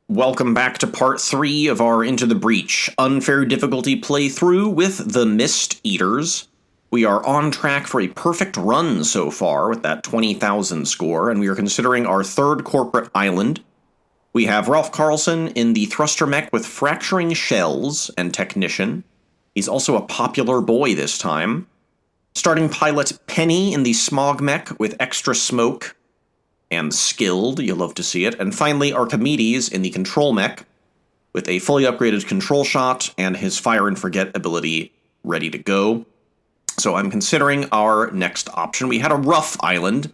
Welcome back to part 3 of our Into the Breach unfair difficulty playthrough with the Mist Eaters. We are on track for a perfect run so far with that 20,000 score, and we are considering our third corporate island. We have Ralph Carlson in the thruster mech with fracturing shells and technician. He's also a popular boy this time. Starting pilot Penny in the smog mech with extra smoke and skilled, you'll love to see it. And finally, Archimedes in the control mech, with a fully upgraded control shot and his fire and forget ability ready to go. So I'm considering our next option. We had a rough island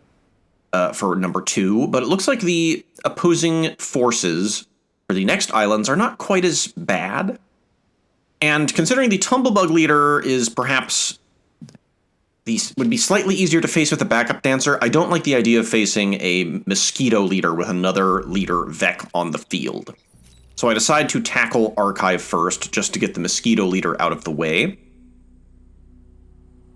for number 2, but it looks like the opposing forces for the next islands are not quite as bad. And considering the Tumblebug leader is perhaps would be slightly easier to face with a backup dancer, I don't like the idea of facing a mosquito leader with another leader Vec on the field. So I decide to tackle Archive first, just to get the mosquito leader out of the way.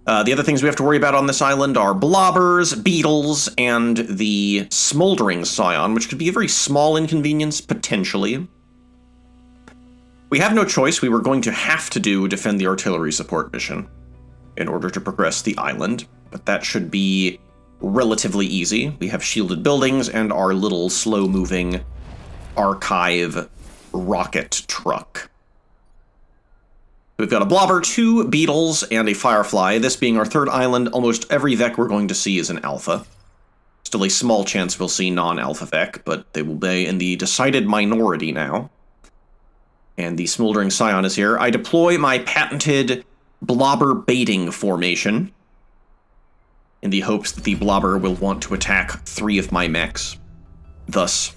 The other things we have to worry about on this island are blobbers, beetles, and the smoldering scion, which could be a very small inconvenience, potentially. We have no choice. We were going to have to defend the artillery support mission in order to progress the island, but that should be relatively easy. We have shielded buildings and our little slow-moving Archive rocket truck. We've got a blobber, 2 beetles, and a firefly. This being our third island, almost every Vec we're going to see is an alpha. Still a small chance we'll see non-alpha Vec, but they will be in the decided minority now. And the smoldering scion is here. I deploy my patented blobber baiting formation in the hopes that the blobber will want to attack 3 of my mechs, thus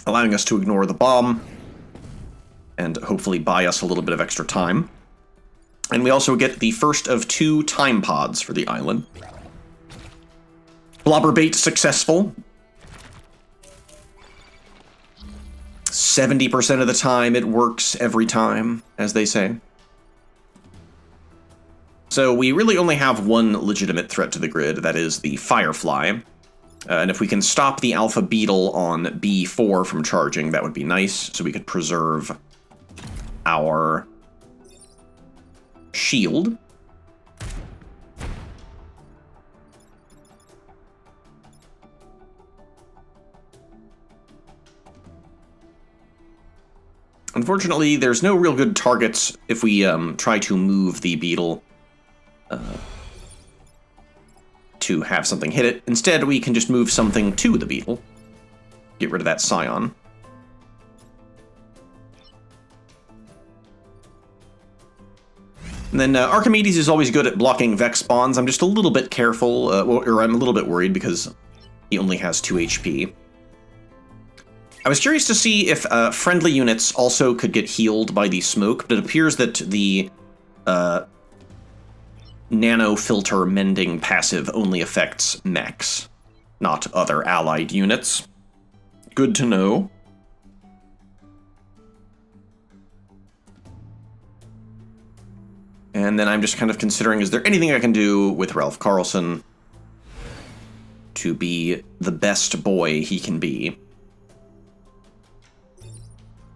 allowing us to ignore the bomb and hopefully buy us a little bit of extra time. And we also get the first of 2 time pods for the island. Blobber bait successful. 70% of the time it works every time, as they say. So we really only have one legitimate threat to the grid, that is the Firefly. And if we can stop the Alpha Beetle on B4 from charging, that would be nice, so we could preserve our shield. Unfortunately, there's no real good targets if we try to move the Beetle to have something hit it. Instead, we can just move something to the Beetle. Get rid of that Scion. And then Archimedes is always good at blocking Vex spawns. I'm just a little bit careful, or I'm a little bit worried because he only has 2 HP. I was curious to see if friendly units also could get healed by the smoke, but it appears that the nano filter mending passive only affects mechs, not other allied units. Good to know. And then I'm just kind of considering, is there anything I can do with Ralph Carlson to be the best boy he can be?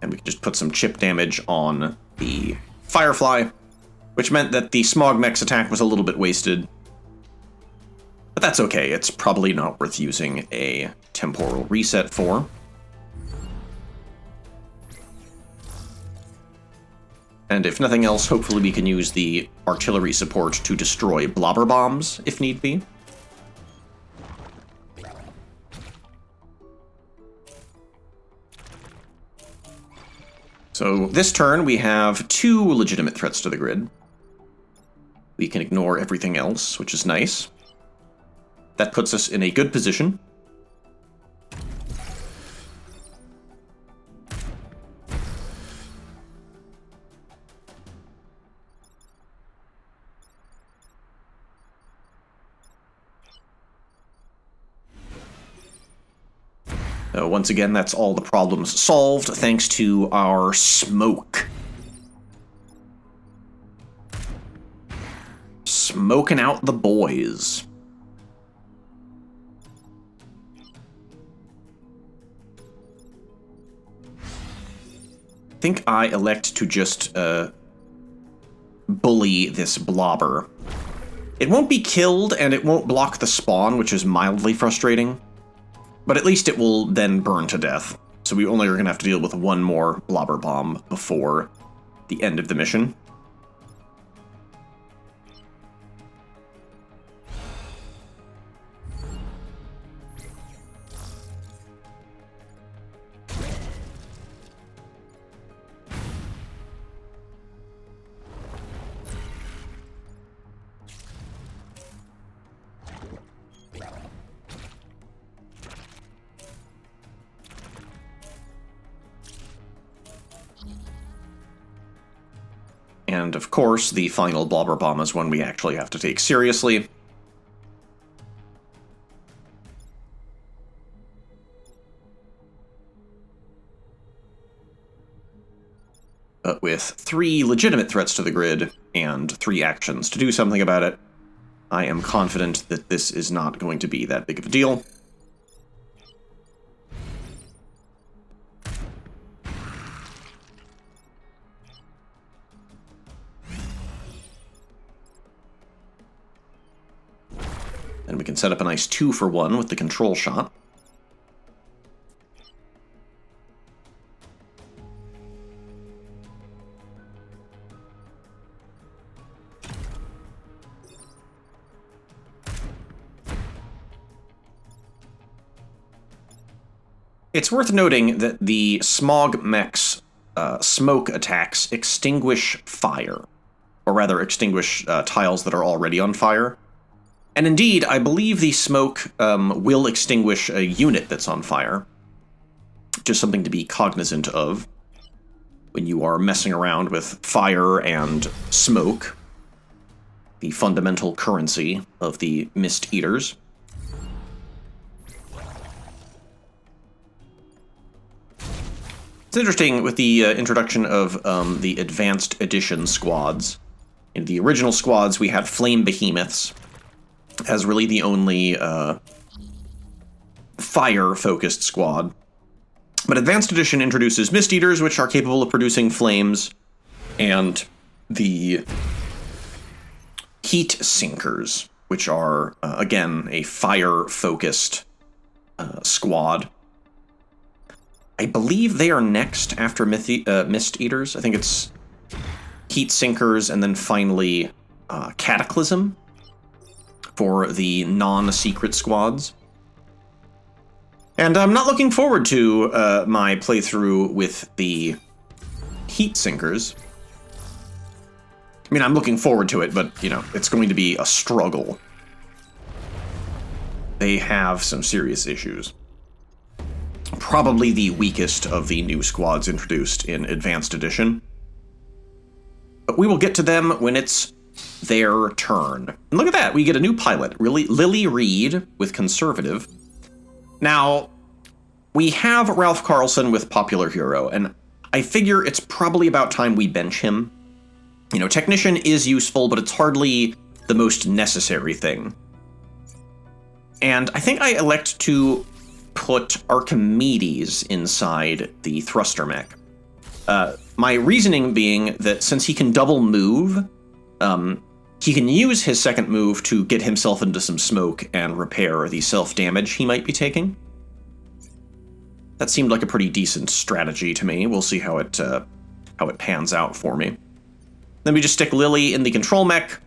And we can just put some chip damage on the Firefly, which meant that the Smog Mech's attack was a little bit wasted. But that's okay, it's probably not worth using a temporal reset for. And if nothing else, hopefully we can use the artillery support to destroy blobber bombs, if need be. So this turn we have 2 legitimate threats to the grid. We can ignore everything else, which is nice. That puts us in a good position. Once again, that's all the problems solved, thanks to our smoke. Smoking out the boys. think I elect to just bully this blobber. It won't be killed, and it won't block the spawn, which is mildly frustrating. But at least it will then burn to death. So we only are going to have to deal with one more blobber bomb before the end of the mission. And of course, the final blobber bomb is one we actually have to take seriously. But with 3 legitimate threats to the grid and 3 actions to do something about it, I am confident that this is not going to be that big of a deal. And we can set up a nice 2-for-1 with the control shot. It's worth noting that the smog mech's smoke attacks extinguish fire, or rather extinguish tiles that are already on fire. And indeed, I believe the smoke will extinguish a unit that's on fire. Just something to be cognizant of when you are messing around with fire and smoke, the fundamental currency of the Mist Eaters. It's interesting with the introduction of the Advanced Edition squads. In the original squads, we had Flame Behemoths as really the only fire-focused squad. But Advanced Edition introduces Mist Eaters, which are capable of producing flames, and the Heat Sinkers, which are, again, a fire-focused squad. I believe they are next after Mist Eaters. I think it's Heat Sinkers, and then finally Cataclysm for the non-secret squads. And I'm not looking forward to my playthrough with the Heat Sinkers. I mean, I'm looking forward to it, but, you know, it's going to be a struggle. They have some serious issues. Probably the weakest of the new squads introduced in Advanced Edition. But we will get to them when it's their turn. And look at that, we get a new pilot, Lily Reed with Conservative. Now, we have Ralph Carlson with Popular Hero, and I figure it's probably about time we bench him. You know, Technician is useful, but it's hardly the most necessary thing. And I think I elect to put Archimedes inside the thruster mech. My reasoning being that since he can double move, he can use his second move to get himself into some smoke and repair the self-damage he might be taking. That seemed like a pretty decent strategy to me. We'll see how it pans out for me. Then we just stick Lily in the control mech.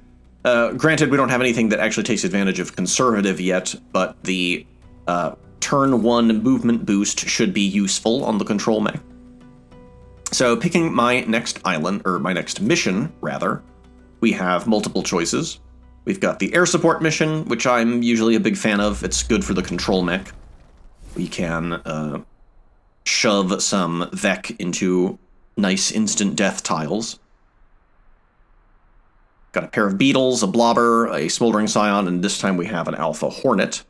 Granted, we don't have anything that actually takes advantage of Conservative yet, but the turn 1 movement boost should be useful on the control mech. So picking my next island, or my next mission, rather, we have multiple choices. We've got the air support mission, which I'm usually a big fan of. It's good for the control mech. We can shove some Vec into nice instant death tiles. Got a pair of beetles, a blobber, a smoldering scion, and this time we have an alpha hornet.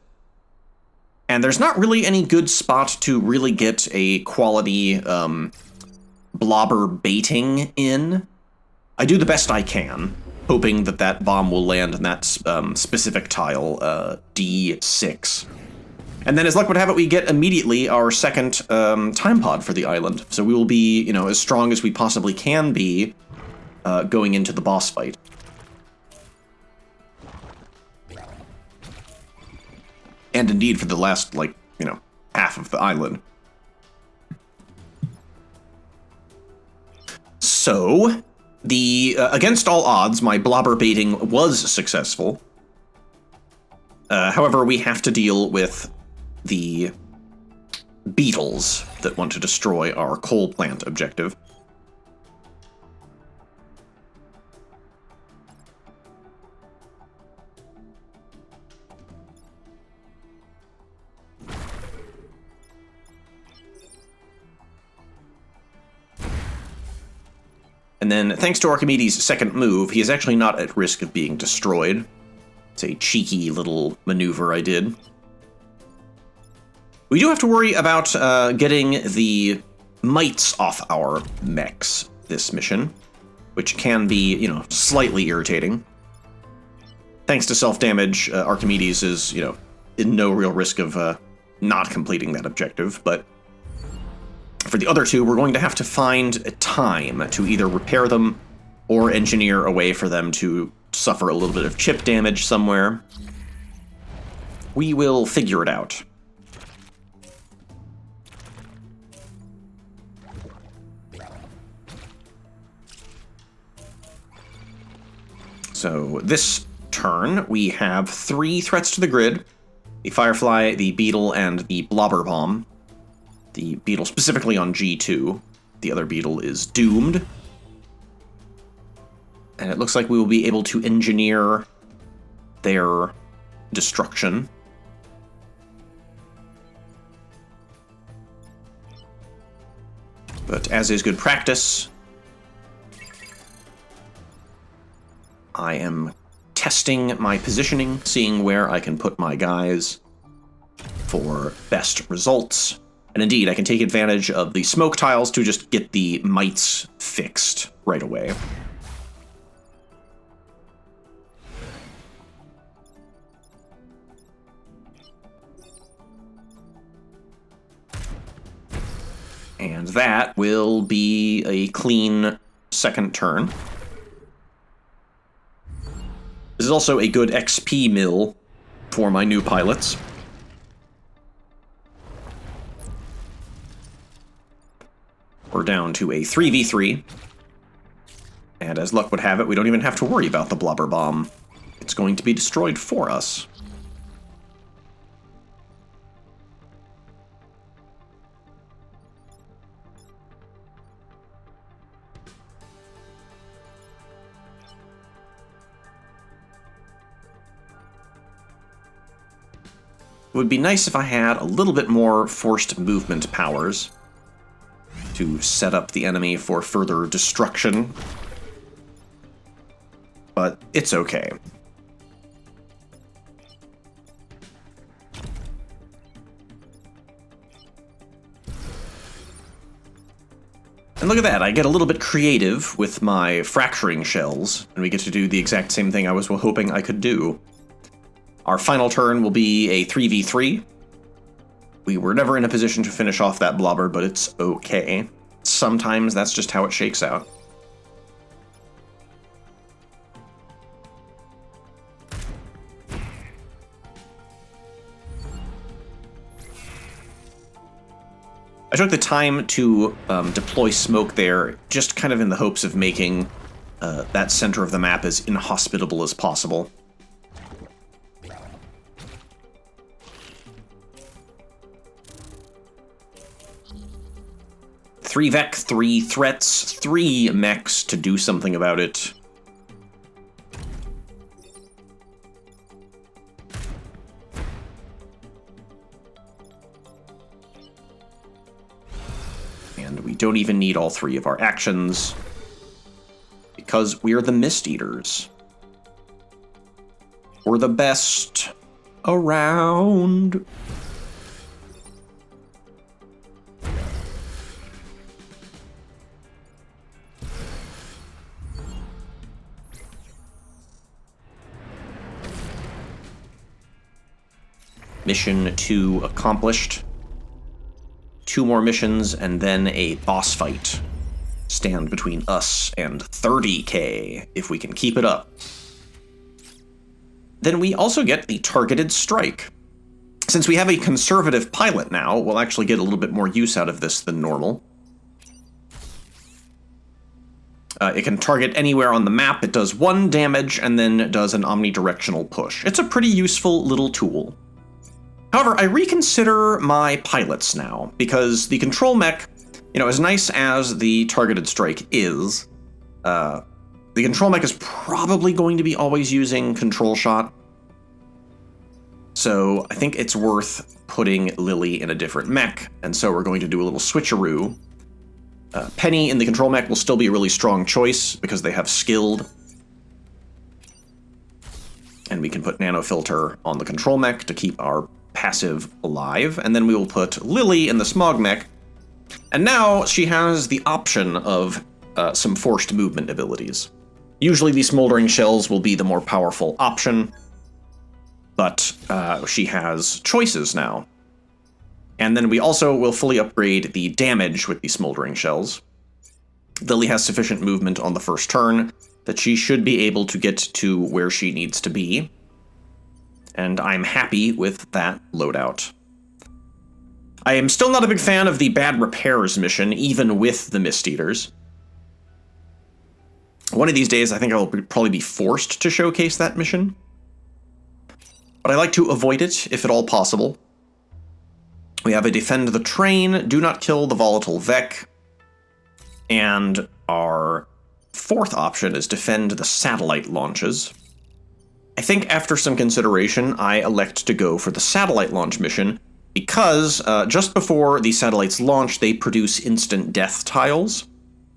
And there's not really any good spot to really get a quality blobber baiting in. I do the best I can, hoping that that bomb will land in that specific tile, D6. And then, as luck would have it, we get immediately our second time pod for the island. So we will be, you know, as strong as we possibly can be going into the boss fight. And indeed for the last, like, you know, half of the island. So, against all odds, my blobber baiting was successful. However, we have to deal with the beetles that want to destroy our coal plant objective. And then, thanks to Archimedes' second move, he is actually not at risk of being destroyed. It's a cheeky little maneuver I did. We do have to worry about getting the mites off our mechs this mission, which can be, you know, slightly irritating. Thanks to self-damage, Archimedes is, you know, in no real risk of not completing that objective, but for the other two, we're going to have to find a time to either repair them or engineer a way for them to suffer a little bit of chip damage somewhere. We will figure it out. So this turn, we have 3 threats to the grid. The Firefly, the Beetle, and the Blobber Bomb. The Beetle specifically on G2. The other Beetle is doomed. And it looks like we will be able to engineer their destruction. But as is good practice, I am testing my positioning, seeing where I can put my guys for best results. And indeed, I can take advantage of the smoke tiles to just get the mites fixed right away. And that will be a clean second turn. This is also a good XP mill for my new pilots. We're down to a 3v3. And as luck would have it, we don't even have to worry about the Blobber Bomb. It's going to be destroyed for us. It would be nice if I had a little bit more forced movement powers to set up the enemy for further destruction, but it's okay. And look at that, I get a little bit creative with my fracturing shells, and we get to do the exact same thing I was hoping I could do. Our final turn will be a 3v3. We were never in a position to finish off that blobber, but it's okay. Sometimes that's just how it shakes out. I took the time to deploy smoke there, just kind of in the hopes of making that center of the map as inhospitable as possible. 3 Vec, 3 threats, 3 mechs to do something about it. And we don't even need all 3 of our actions, because we're the Mist Eaters. We're the best around. Mission 2 accomplished. 2 more missions, and then a boss fight. Stand between us and 30k, if we can keep it up. Then we also get the targeted strike. Since we have a conservative pilot now, we'll actually get a little bit more use out of this than normal. It can target anywhere on the map, it does 1 damage, and then does an omnidirectional push. It's a pretty useful little tool. However, I reconsider my pilots now, because the control mech, as nice as the targeted strike is, the control mech is probably going to be always using control shot. So I think it's worth putting Lily in a different mech, and so we're going to do a little switcheroo. Penny in the control mech will still be a really strong choice, because they have skilled. And we can put nanofilter on the control mech to keep our passive alive, and then we will put Lily in the smog mech, and now she has the option of some forced movement abilities. Usually the smoldering shells will be the more powerful option, but she has choices now. And then we also will fully upgrade the damage with the smoldering shells. Lily has sufficient movement on the first turn that she should be able to get to where she needs to be, and I'm happy with that loadout. I am still not a big fan of the bad repairs mission, even with the Mist Eaters. One of these days, I think I will probably be forced to showcase that mission. But I like to avoid it, if at all possible. We have a defend the train, do not kill the volatile Vec, and our 4th option is defend the satellite launches. I think after some consideration, I elect to go for the satellite launch mission, because just before the satellites launch, they produce instant death tiles,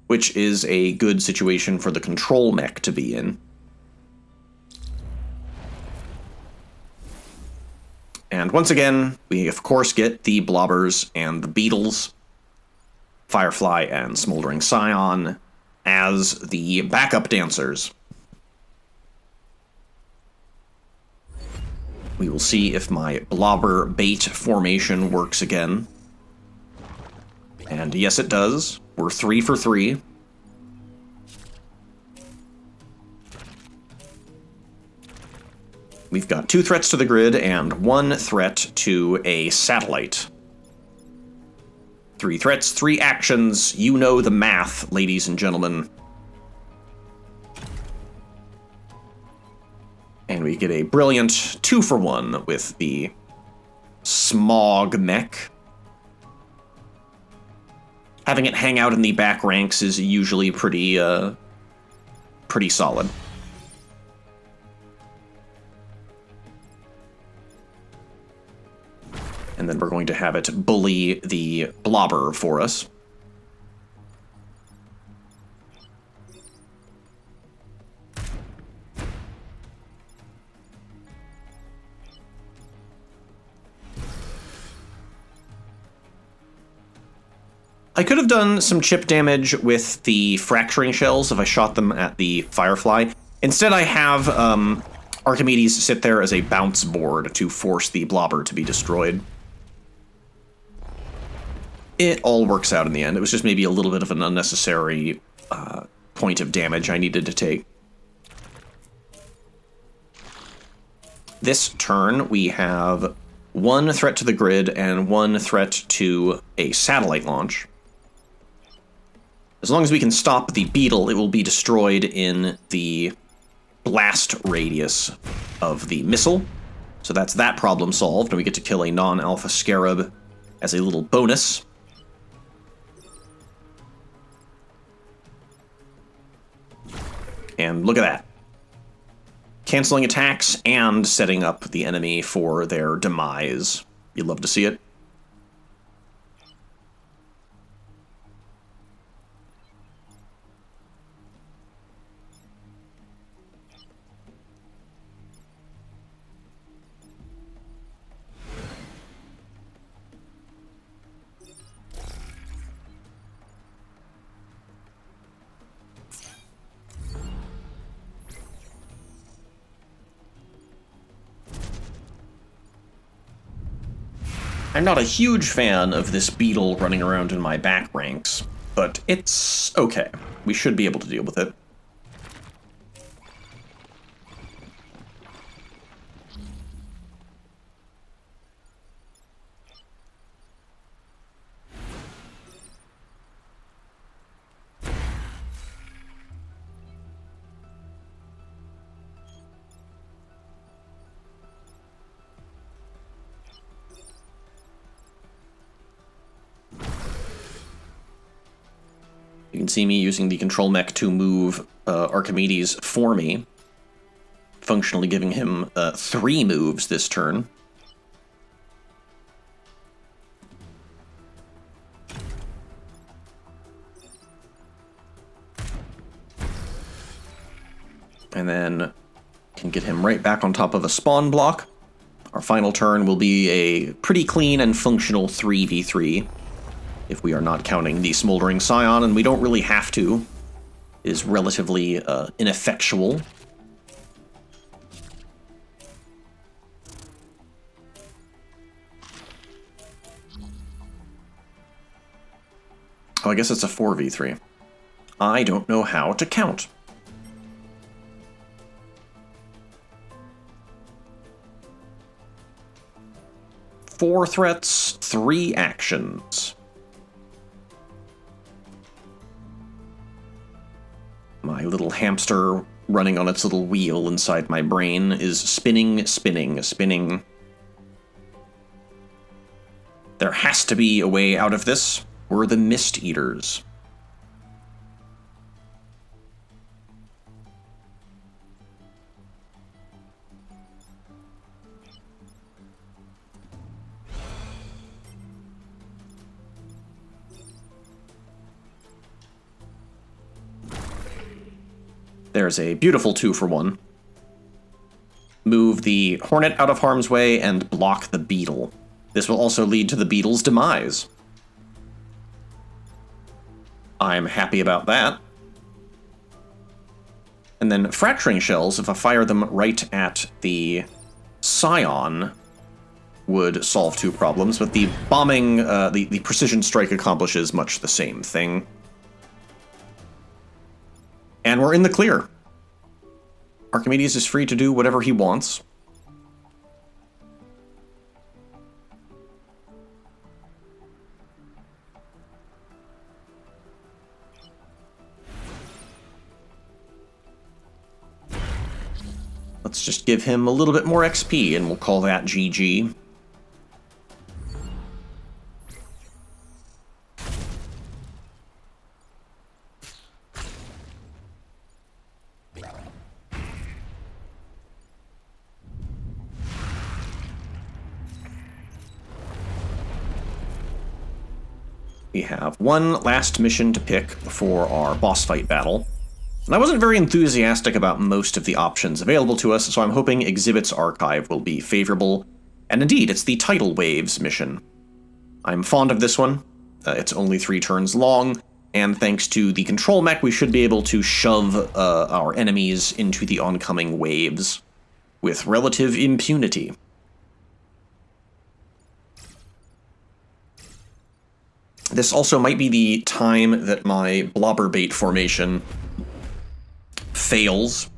which is a good situation for the control mech to be in. And once again, we of course get the blobbers and the beetles, Firefly and Smoldering Scion, as the backup dancers. We will see if my blobber bait formation works again. And yes, it does. We're 3 for 3. We've got 2 threats to the grid and 1 threat to a satellite. 3 threats, 3 actions. You know the math, ladies and gentlemen. And we get a brilliant 2 for 1 with the smog mech. Having it hang out in the back ranks is usually pretty solid. And then we're going to have it bully the blobber for us. I could have done some chip damage with the fracturing shells if I shot them at the Firefly. Instead, I have Archimedes sit there as a bounce board to force the blobber to be destroyed. It all works out in the end. It was just maybe a little bit of an unnecessary point of damage I needed to take. This turn, we have 1 threat to the grid and 1 threat to a satellite launch. As long as we can stop the beetle, it will be destroyed in the blast radius of the missile. So that's that problem solved, and we get to kill a non-alpha scarab as a little bonus. And look at that. Canceling attacks and setting up the enemy for their demise. You'd love to see it. I'm not a huge fan of this beetle running around in my back ranks, but it's okay. We should be able to deal with it. You can see me using the control mech to move Archimedes for me, functionally giving him 3 moves this turn. And then can get him right back on top of a spawn block. Our final turn will be a pretty clean and functional 3v3. If we are not counting the Smoldering Scion, and we don't really have to, is relatively ineffectual. Oh, I guess it's a 4v3. I don't know how to count. Four threats, 3 actions. My little hamster running on its little wheel inside my brain is spinning, spinning, spinning. There has to be a way out of this. We're the Mist Eaters. There's a beautiful 2-for-1. Move the Hornet out of harm's way and block the Beetle. This will also lead to the Beetle's demise. I'm happy about that. And then Fracturing Shells, if I fire them right at the Scion, would solve 2 problems, but the bombing, the Precision Strike accomplishes much the same thing. And we're in the clear. Archimedes is free to do whatever he wants. Let's just give him a little bit more XP, and we'll call that GG. We have one last mission to pick for our boss fight battle. And I wasn't very enthusiastic about most of the options available to us, so I'm hoping Exhibit's Archive will be favorable. And indeed, it's the Tidal Waves mission. I'm fond of this one. It's only 3 turns long, and thanks to the control mech, we should be able to shove our enemies into the oncoming waves with relative impunity. This also might be the time that my blobberbait formation fails.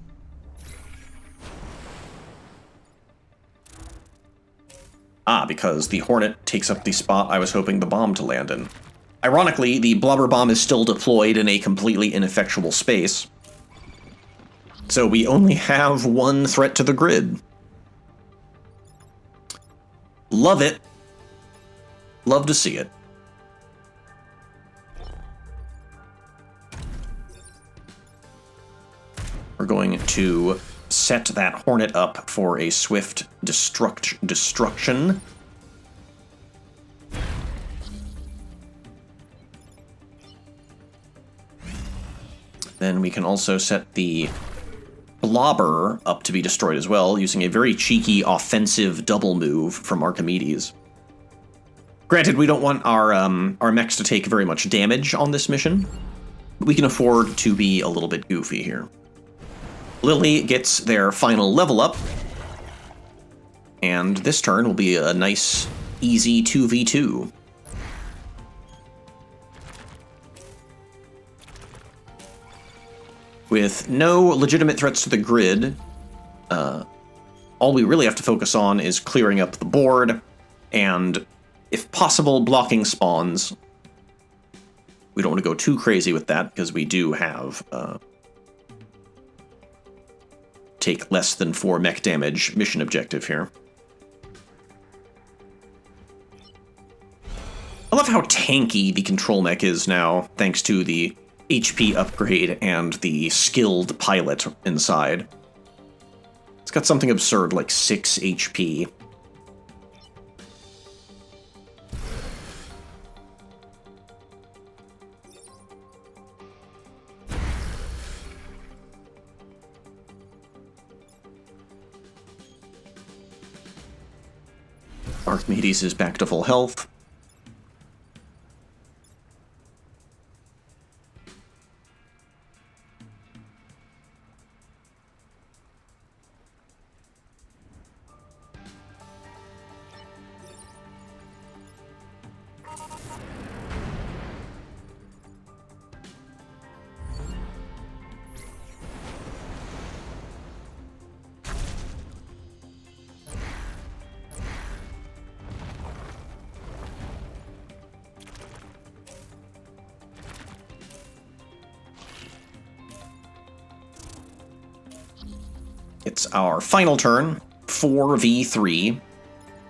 Because the Hornet takes up the spot I was hoping the bomb to land in. Ironically, the blobber bomb is still deployed in a completely ineffectual space. So we only have 1 threat to the grid. Love it. Love to see it. We're going to set that Hornet up for a swift destruction. Then we can also set the Blobber up to be destroyed as well, using a very cheeky offensive double move from Archimedes. Granted, we don't want our mechs to take very much damage on this mission, but we can afford to be a little bit goofy here. Lily gets their final level up, and this turn will be a nice, easy 2v2. With no legitimate threats to the grid, all we really have to focus on is clearing up the board, and, if possible, blocking spawns. We don't want to go too crazy with that, because we do have take less than 4 mech damage mission objective here. I love how tanky the control mech is now, thanks to the HP upgrade and the skilled pilot inside. It's got something absurd like 6 HP. Archimedes is back to full health. It's our final turn, 4v3,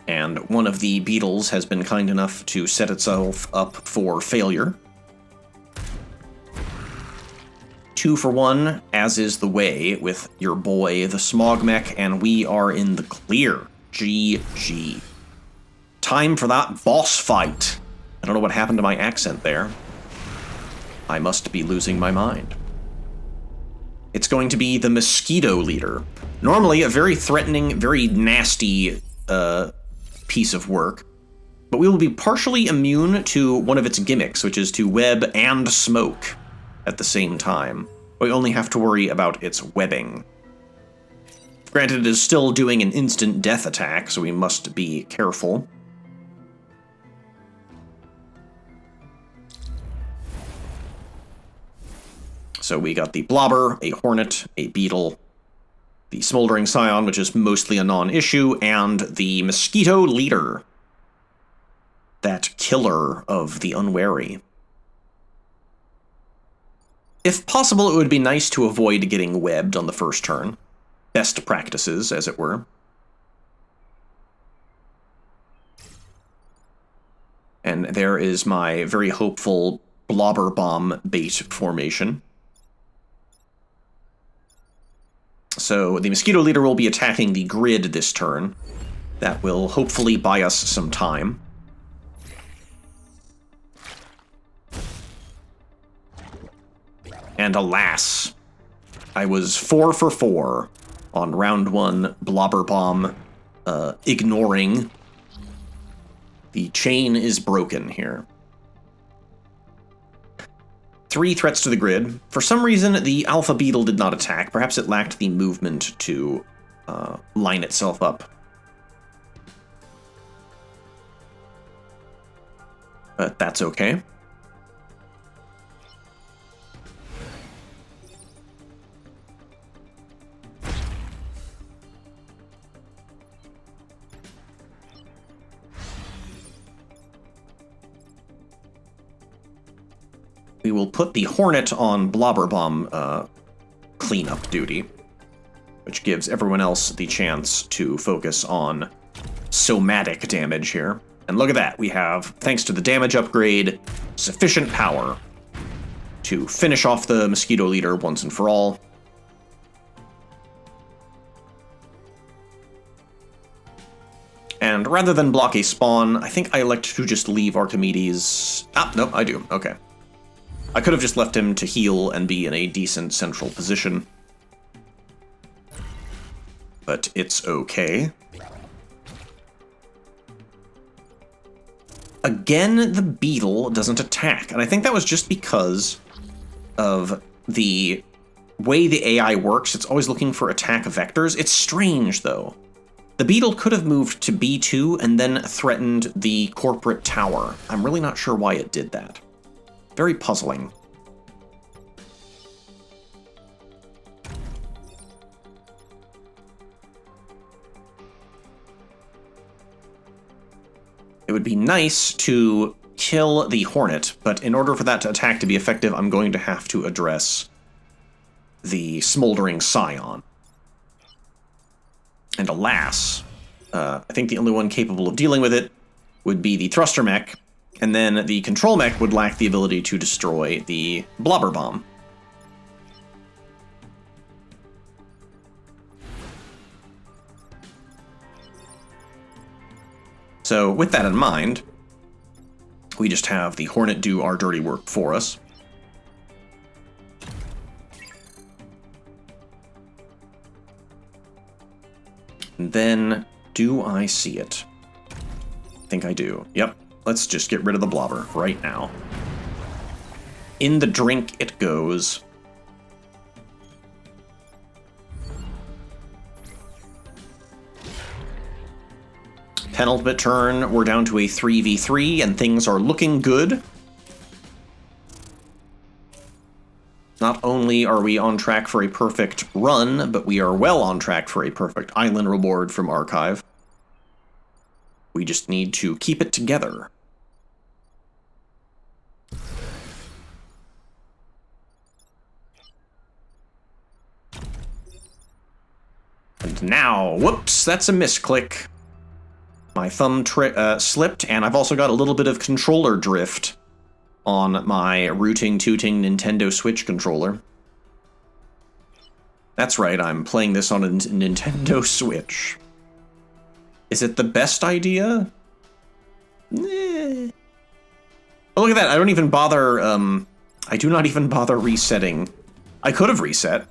and one of the beetles has been kind enough to set itself up for failure. 2 for 1, as is the way with your boy, the Smog Mech, and we are in the clear. GG. Time for that boss fight. I don't know what happened to my accent there. I must be losing my mind. It's going to be the Mosquito Leader. Normally a very threatening, very nasty piece of work, but we will be partially immune to one of its gimmicks, which is to web and smoke at the same time. We only have to worry about its webbing. Granted, it is still doing an instant death attack, so we must be careful. So we got the Blobber, a Hornet, a Beetle, the Smoldering Scion, which is mostly a non-issue, and the Mosquito Leader, that killer of the unwary. If possible, it would be nice to avoid getting webbed on the first turn. Best practices, as it were. And there is my very hopeful Blobber Bomb bait formation. So the Mosquito Leader will be attacking the grid this turn. That will hopefully buy us some time. And alas, I was 4 for 4 on round 1 Blobber Bomb, ignoring. The chain is broken here. 3 threats to the grid. For some reason, the Alpha Beetle did not attack. Perhaps it lacked the movement to line itself up. But that's okay. We will put the Hornet on Blobber Bomb cleanup duty, which gives everyone else the chance to focus on somatic damage here. And look at that, we have, thanks to the damage upgrade, sufficient power to finish off the Mosquito Leader once and for all. And rather than block a spawn, I think I elect to just leave Archimedes... Ah, no, I do, okay. I could have just left him to heal and be in a decent central position. But it's okay. Again, the Beetle doesn't attack, and I think that was just because of the way the AI works. It's always looking for attack vectors. It's strange, though. The Beetle could have moved to B2 and then threatened the corporate tower. I'm really not sure why it did that. Very puzzling. It would be nice to kill the Hornet, but in order for that attack to be effective, I'm going to have to address the Smoldering Scion. And alas, I think the only one capable of dealing with it would be the Thruster Mech, and then the Control Mech would lack the ability to destroy the Blobber Bomb. So with that in mind, we just have the Hornet do our dirty work for us. And then, do I see it? I think I do. Yep. Let's just get rid of the Blobber right now. In the drink it goes. Penultimate turn, we're down to a 3v3, and things are looking good. Not only are we on track for a perfect run, but we are well on track for a perfect island reward from Archive. We just need to keep it together. And now, whoops, that's a misclick. My thumb slipped, and I've also got a little bit of controller drift on my rooting-tooting Nintendo Switch controller. That's right, I'm playing this on a Nintendo Switch. Is it the best idea? Eh. Oh, look at that, I don't even bother, I do not even bother resetting. I could have reset.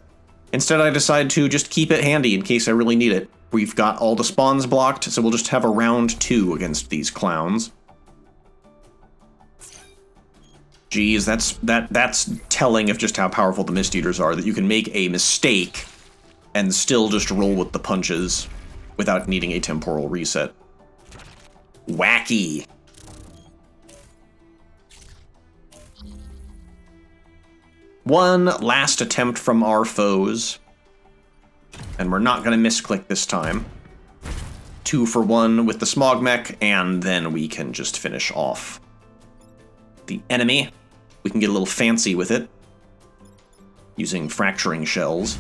Instead, I decide to just keep it handy in case I really need it. We've got all the spawns blocked, so we'll just have a round 2 against these clowns. Geez, that's telling of just how powerful the Mist Eaters are, that you can make a mistake and still just roll with the punches without needing a temporal reset. Wacky. One last attempt from our foes. And we're not going to misclick this time. 2 for 1 with the Smog Mech, and then we can just finish off the enemy. We can get a little fancy with it, using fracturing shells.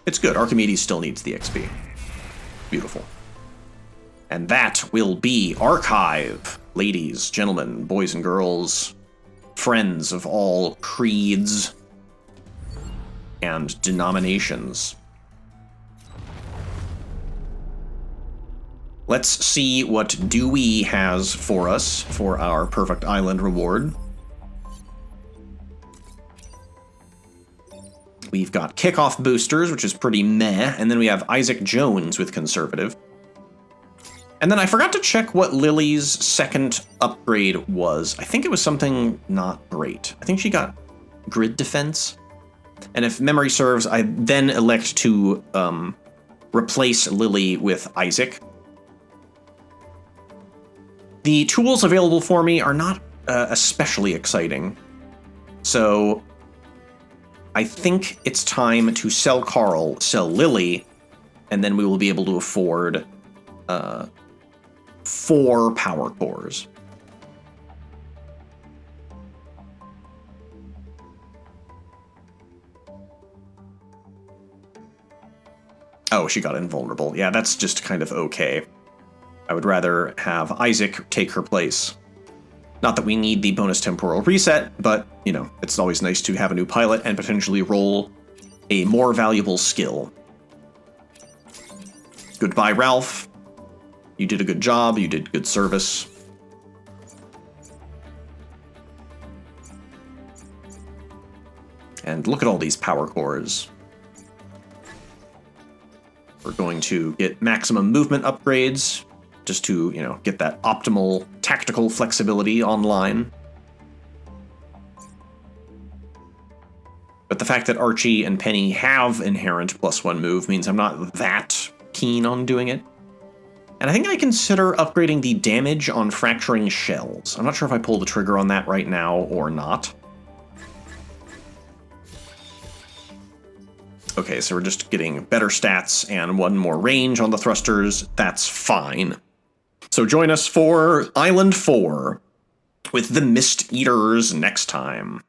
It's good. Archimedes still needs the XP. Beautiful. And that will be Archive. Ladies, gentlemen, boys and girls, friends of all creeds and denominations. Let's see what Dewey has for us for our Perfect Island reward. We've got Kickoff Boosters, which is pretty meh, and then we have Isaac Jones with Conservative. And then I forgot to check what Lily's second upgrade was. I think it was something not great. I think she got Grid Defense. And if memory serves, I then elect to replace Lily with Isaac. The tools available for me are not especially exciting. So I think it's time to sell Carl, sell Lily, and then we will be able to afford 4 power cores. Oh, she got invulnerable. Yeah, that's just kind of okay. I would rather have Isaac take her place. Not that we need the bonus temporal reset, but, you know, it's always nice to have a new pilot and potentially roll a more valuable skill. Goodbye, Ralph. You did a good job. You did good service. And look at all these power cores. We're going to get maximum movement upgrades, just to, you know, get that optimal tactical flexibility online. But the fact that Archie and Penny have inherent +1 move means I'm not that keen on doing it. And I think I consider upgrading the damage on fracturing shells. I'm not sure if I pull the trigger on that right now or not. Okay, so we're just getting better stats and one more range on the thrusters. That's fine. So join us for Island 4 with the Mist Eaters next time.